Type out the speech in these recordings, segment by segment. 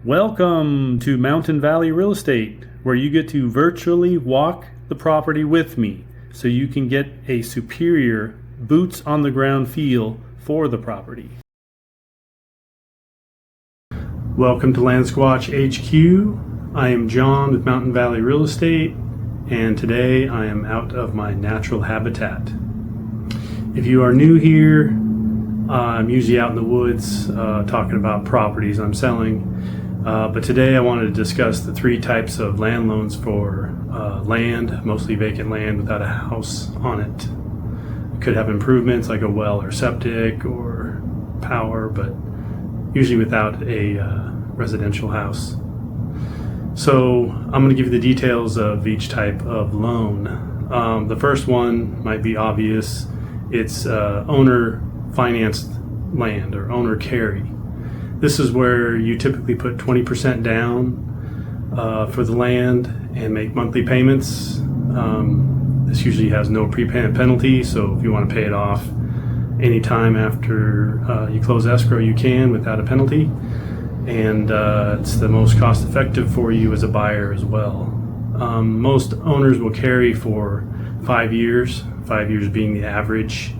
Welcome to Mountain Valley Real Estate, where you get to virtually walk the property with me so you can get a superior boots on the ground feel for the property. Welcome to Land Squatch HQ. I am John with Mountain Valley Real Estate, and today I am out of my natural habitat. If you are new here, I'm usually out in the woods talking about properties I'm selling. But today I wanted to discuss the three types of land loans for land, mostly vacant land without a house on it. It could have improvements like a well or septic or power, but usually without a residential house. So I'm going to give you the details of each type of loan. The first one might be obvious. It's owner financed land or owner carry. This is where you typically put 20% down for the land and make monthly payments. This usually has no prepayment penalty, so if you want to pay it off anytime after you close escrow, you can without a penalty. And it's the most cost effective for you as a buyer as well. Most owners will carry for 5 years, 5 years being the average.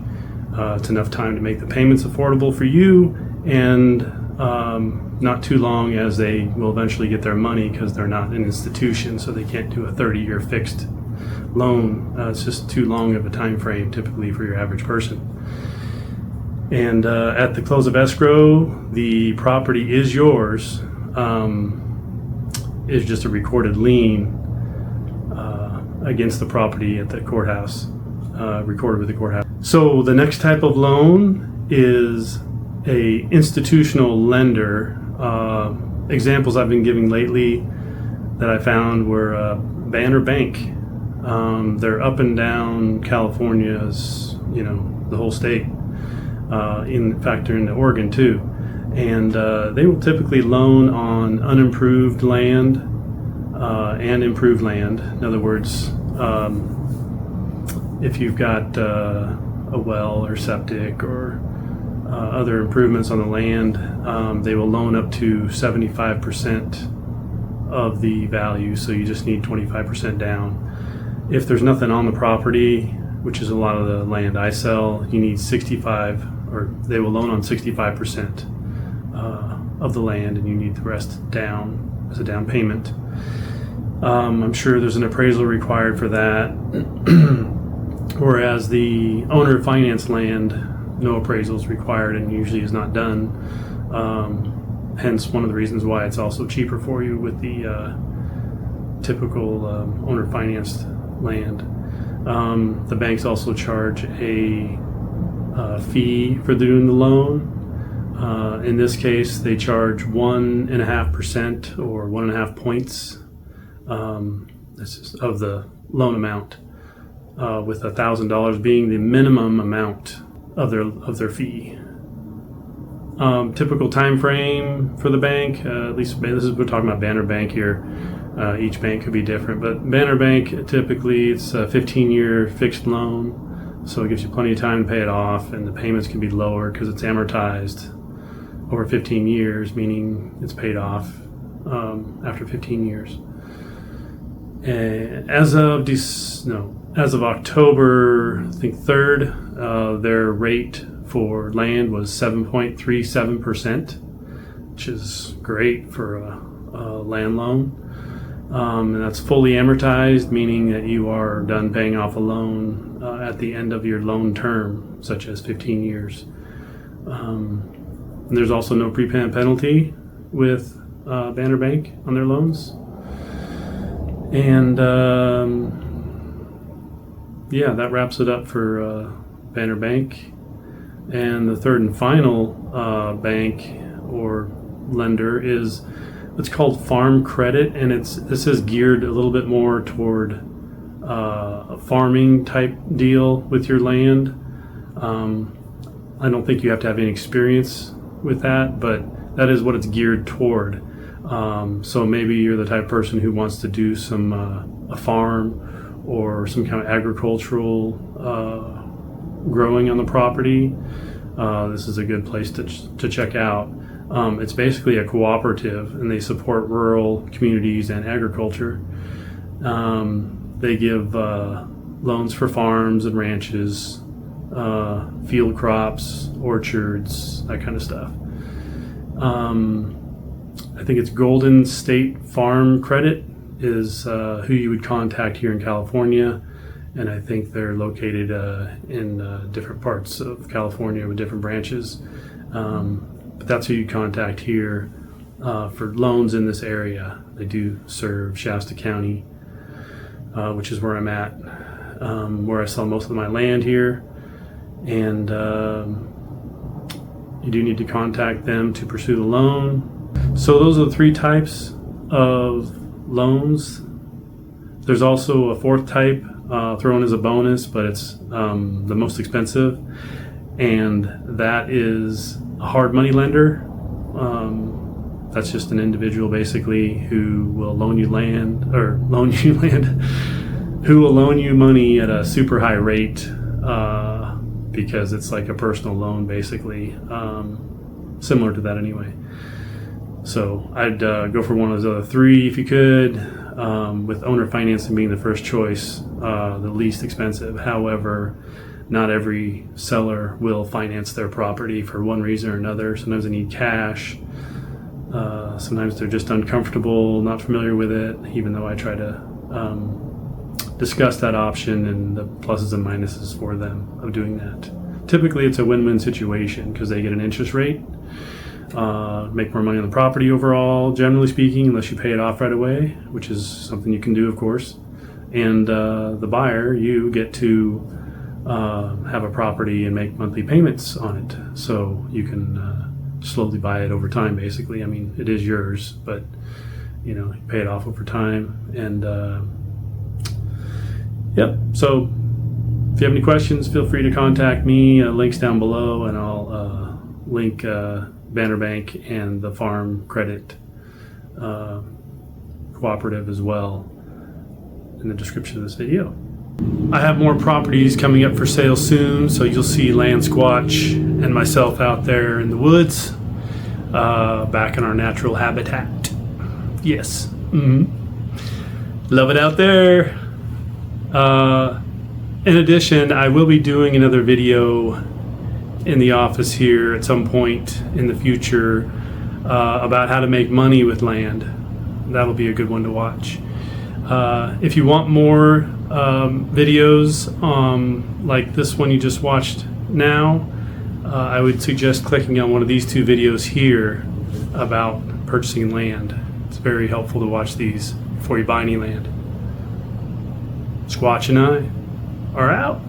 It's enough time to make the payments affordable for you, and not too long as they will eventually get their money because they're not an institution, so they can't do a 30-year fixed loan. It's just too long of a time frame typically for your average person. And at the close of escrow, the property is yours. It's just a recorded lien against the property at the courthouse, recorded with the courthouse. So the next type of loan is a institutional lender. Examples I've been giving lately that I found were Banner Bank. They're up and down California's, the whole state. In fact, they're in Oregon too. And they will typically loan on unimproved land and improved land. In other words, if you've got a well or septic or other improvements on the land, they will loan up to 75% of the value, so you just need 25% down. If there's nothing on the property, which is a lot of the land I sell, you need 65, or they will loan on 65% of the land, and you need the rest down as a down payment. I'm sure there's an appraisal required for that, whereas the owner financed land, no appraisal is required and usually is not done. Hence one of the reasons why it's also cheaper for you with the typical owner financed land. The banks also charge a fee for doing the loan. In this case, they charge 1.5% or 1.5 points of the loan amount, with $1,000 being the minimum amount of their fee. Typical time frame for the this is, we're talking about Banner Bank here. Each bank could be different, but Banner Bank, typically it's a 15-year fixed loan, so it gives you plenty of time to pay it off, and the payments can be lower because it's amortized over 15 years, meaning it's paid off after 15 years. And as of October, I think 3rd, their rate for land was 7.37%, which is great for a land loan. And that's fully amortized, meaning that you are done paying off a loan at the end of your loan term, such as 15 years. And there's also no prepayment penalty with Banner Bank on their loans. And that wraps it up for Banner Bank. And the third and final bank or lender is what's called Farm Credit, and this is geared a little bit more toward a farming type deal with your land. I don't think you have to have any experience with that, but that is what it's geared toward. So maybe you're the type of person who wants to do some a farm or some kind of agricultural growing on the property. This is a good place to check out. It's basically a cooperative, and they support rural communities and agriculture. They give loans for farms and ranches, field crops, orchards, that kind of stuff. I think it's Golden State Farm Credit is who you would contact here in California, and I think they're located in different parts of California with different branches. But that's who you contact here for loans in this area. They do serve Shasta County, which is where I'm at, where I sell most of my land here. And you do need to contact them to pursue the loan. So those are the three types of loans. There's also a fourth type thrown as a bonus, but it's the most expensive, and that is a hard money lender. That's just an individual basically who will loan you who will loan you money at a super high rate because it's like a personal loan basically, similar to that anyway. So I'd go for one of those other three if you could, with owner financing being the first choice, the least expensive. However, not every seller will finance their property for one reason or another. Sometimes they need cash. Sometimes they're just uncomfortable, not familiar with it, even though I try to discuss that option and the pluses and minuses for them of doing that. Typically, it's a win-win situation because they get an interest rate, make more money on the property overall, generally speaking, unless you pay it off right away, which is something you can do, of course. And the buyer, you get to have a property and make monthly payments on it, so you can slowly buy it over time, basically. I mean, it is yours, but you pay it off over time. And yep. So if you have any questions, feel free to contact me. Links down below, and I'll link Banner Bank and the Farm Credit Cooperative as well in the description of this video. I have more properties coming up for sale soon, so you'll see Land Squatch and myself out there in the woods, back in our natural habitat. Yes. Love it out there. In addition, I will be doing another video in the office here at some point in the future about how to make money with land. That'll be a good one to watch. If you want more videos like this one you just watched now, I would suggest clicking on one of these two videos here about purchasing land. It's very helpful to watch these before you buy any land. Squatch and I are out.